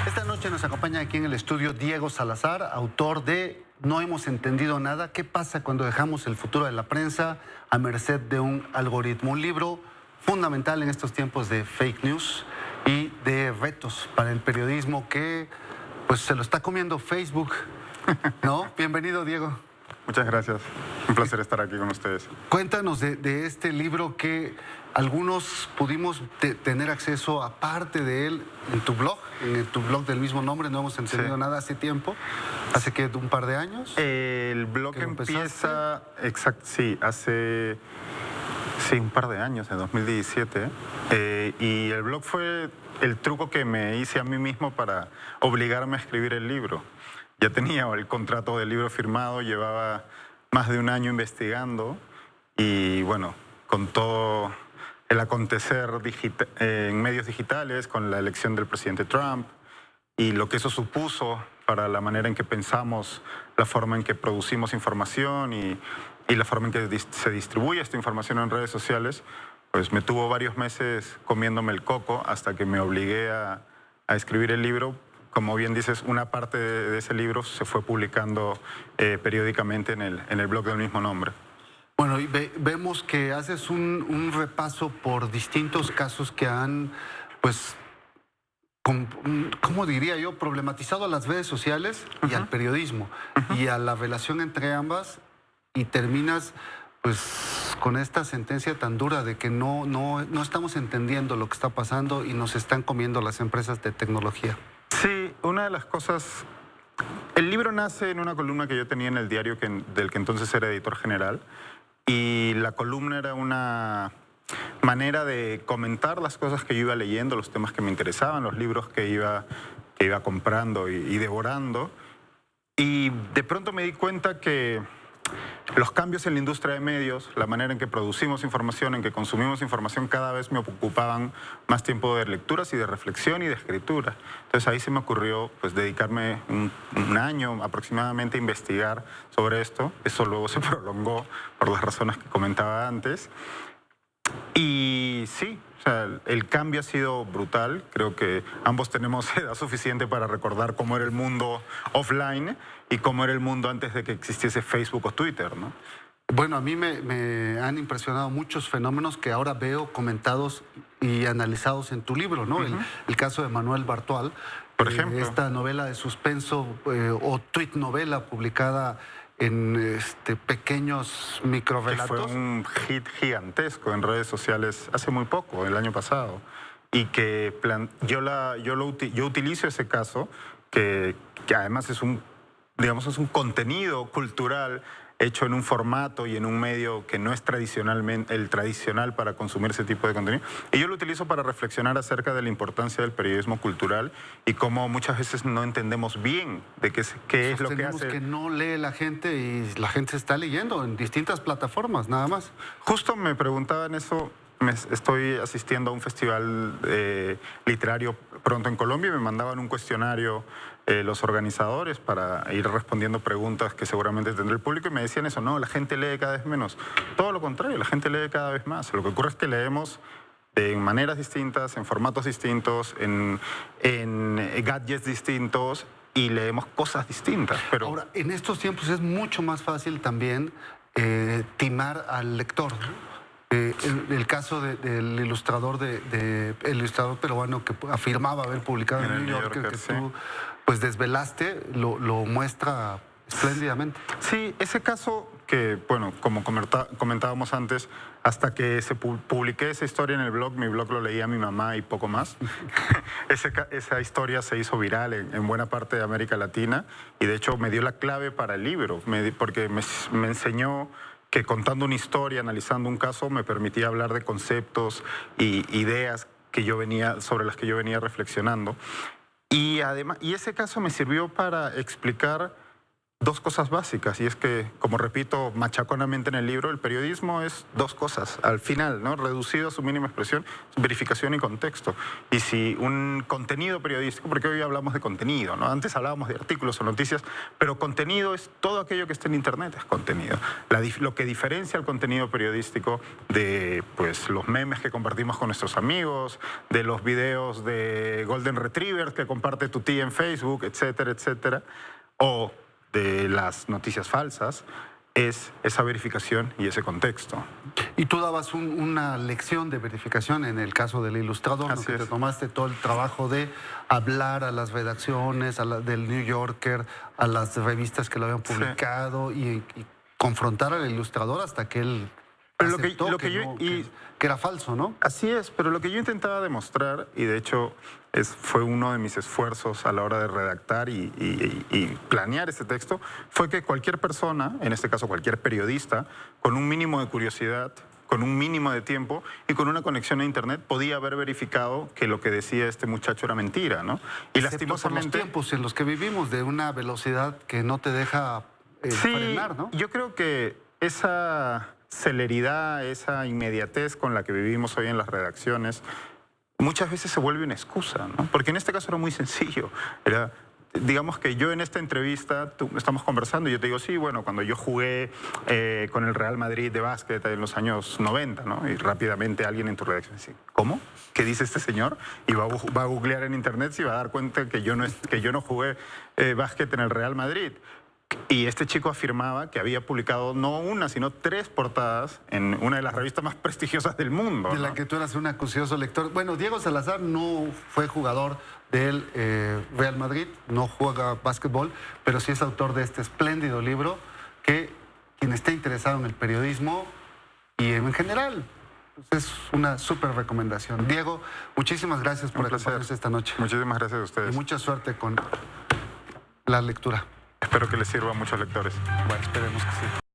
Esta noche nos acompaña aquí en el estudio Diego Salazar, autor de No hemos entendido nada. ¿Qué pasa cuando dejamos el futuro de la prensa a merced de un algoritmo? Un libro fundamental en estos tiempos de fake news y de retos para el periodismo que pues se lo está comiendo Facebook, ¿no? Bienvenido, Diego. Muchas gracias. Un placer estar aquí con ustedes. Cuéntanos de este libro que algunos pudimos tener acceso aparte de él en tu blog del mismo nombre. No hemos entendido nada hace tiempo, hace que un par de años. El blog empieza, hace un par de años, en 2017. Y el blog fue el truco que me hice a mí mismo para obligarme a escribir el libro. Ya tenía el contrato del libro firmado, llevaba más de un año investigando y bueno, con todo el acontecer en medios digitales, con la elección del presidente Trump y lo que eso supuso para la manera en que pensamos, la forma en que producimos información y la forma en que se distribuye esta información en redes sociales, pues me tuvo varios meses comiéndome el coco hasta que me obligué a escribir el libro. Como bien dices, una parte de ese libro se fue publicando periódicamente en el blog del mismo nombre. Bueno, y vemos que haces un repaso por distintos casos que han, pues, ¿cómo diría yo?, problematizado a las redes sociales y al periodismo y a la relación entre ambas, y terminas pues con esta sentencia tan dura de que no estamos entendiendo lo que está pasando y nos están comiendo las empresas de tecnología. Sí, una de las cosas... El libro nace en una columna que yo tenía en el diario del que entonces era editor general, y la columna era una manera de comentar las cosas que yo iba leyendo, los temas que me interesaban, los libros que iba comprando y devorando. Y de pronto me di cuenta que los cambios en la industria de medios, la manera en que producimos información, en que consumimos información, cada vez me ocupaban más tiempo de lecturas y de reflexión y de escritura. Entonces ahí se me ocurrió pues dedicarme un año aproximadamente a investigar sobre esto. Eso luego se prolongó por las razones que comentaba antes. Y sí, o sea, el cambio ha sido brutal. Creo que ambos tenemos edad suficiente para recordar cómo era el mundo offline y cómo era el mundo antes de que existiese Facebook o Twitter, ¿no? Bueno, a mí me han impresionado muchos fenómenos que ahora veo comentados y analizados en tu libro, ¿no? El caso de Manuel Bartual, por ejemplo. Esta novela de suspenso o tweet novela publicada en pequeños microrelatos. Que fue un hit gigantesco en redes sociales hace muy poco, el año pasado. Y que yo utilizo ese caso, que además es un contenido cultural hecho en un formato y en un medio que no es tradicionalmente el tradicional para consumir ese tipo de contenido. Y yo lo utilizo para reflexionar acerca de la importancia del periodismo cultural y cómo muchas veces no entendemos bien de qué es lo que hace. Que no lee la gente y la gente se está leyendo en distintas plataformas, nada más. Justo me preguntaban eso. Estoy asistiendo a un festival literario pronto en Colombia y me mandaban un cuestionario los organizadores para ir respondiendo preguntas que seguramente tendrá el público, y me decían eso: no, la gente lee cada vez menos. Todo lo contrario, la gente lee cada vez más. Lo que ocurre es que leemos en maneras distintas, en formatos distintos, en gadgets distintos, y leemos cosas distintas. Pero ahora, en estos tiempos es mucho más fácil también timar al lector, ¿no? El caso del ilustrador el ilustrador peruano que afirmaba haber publicado en New Yorker, que tú pues desvelaste, lo muestra espléndidamente. Sí, ese caso que, bueno, como comentábamos antes, hasta que publiqué esa historia en el blog, mi blog lo leía mi mamá y poco más. Esa historia se hizo viral en buena parte de América Latina, y de hecho me dio la clave para el libro, porque me enseñó que contando una historia, analizando un caso, me permitía hablar de conceptos y ideas sobre las que yo venía reflexionando. Y además, ese caso me sirvió para explicar dos cosas básicas, y es que, como repito machaconamente en el libro, el periodismo es dos cosas, al final, ¿no? Reducido a su mínima expresión, verificación y contexto. Y si un contenido periodístico, porque hoy hablamos de contenido, ¿no? Antes hablábamos de artículos o noticias, pero contenido es todo aquello que está en Internet, es contenido. Lo que diferencia el contenido periodístico de, pues, los memes que compartimos con nuestros amigos, de los videos de Golden Retriever que comparte tu tía en Facebook, etcétera, etcétera, o de las noticias falsas, es esa verificación y ese contexto. Y tú dabas una lección de verificación en el caso del Ilustrador, ¿no? Que te tomaste todo el trabajo de hablar a las redacciones, del New Yorker, a las revistas que lo habían publicado, y confrontar al Ilustrador hasta que él aceptó que era falso, ¿no? Así es, pero lo que yo intentaba demostrar, y de hecho fue uno de mis esfuerzos a la hora de redactar y planear este texto, fue que cualquier persona, en este caso cualquier periodista, con un mínimo de curiosidad, con un mínimo de tiempo y con una conexión a Internet, podía haber verificado que lo que decía este muchacho era mentira, ¿no? Y lastimosamente, por los tiempos en los que vivimos, de una velocidad que no te deja frenar, ¿no? Yo creo que esa celeridad, esa inmediatez con la que vivimos hoy en las redacciones, muchas veces se vuelve una excusa, ¿no? Porque en este caso era muy sencillo. Digamos que yo en esta entrevista, estamos conversando y yo te digo, sí, bueno, cuando yo jugué con el Real Madrid de básquet en los años 90, ¿no? Y rápidamente alguien en tu redacción dice, ¿cómo? ¿Qué dice este señor? Y va a googlear en Internet y va a dar cuenta que yo no jugué básquet en el Real Madrid. Y este chico afirmaba que había publicado no una, sino 3 portadas en una de las revistas más prestigiosas del mundo, de la que tú eras un acucioso lector. Bueno, Diego Salazar no fue jugador del Real Madrid, no juega básquetbol, pero sí es autor de este espléndido libro que quien esté interesado en el periodismo y en general, pues es una súper recomendación. Diego, muchísimas gracias por acompañarnos esta noche. Muchísimas gracias a ustedes. Y mucha suerte con la lectura. Espero que les sirva a muchos lectores. Bueno, esperemos que sí.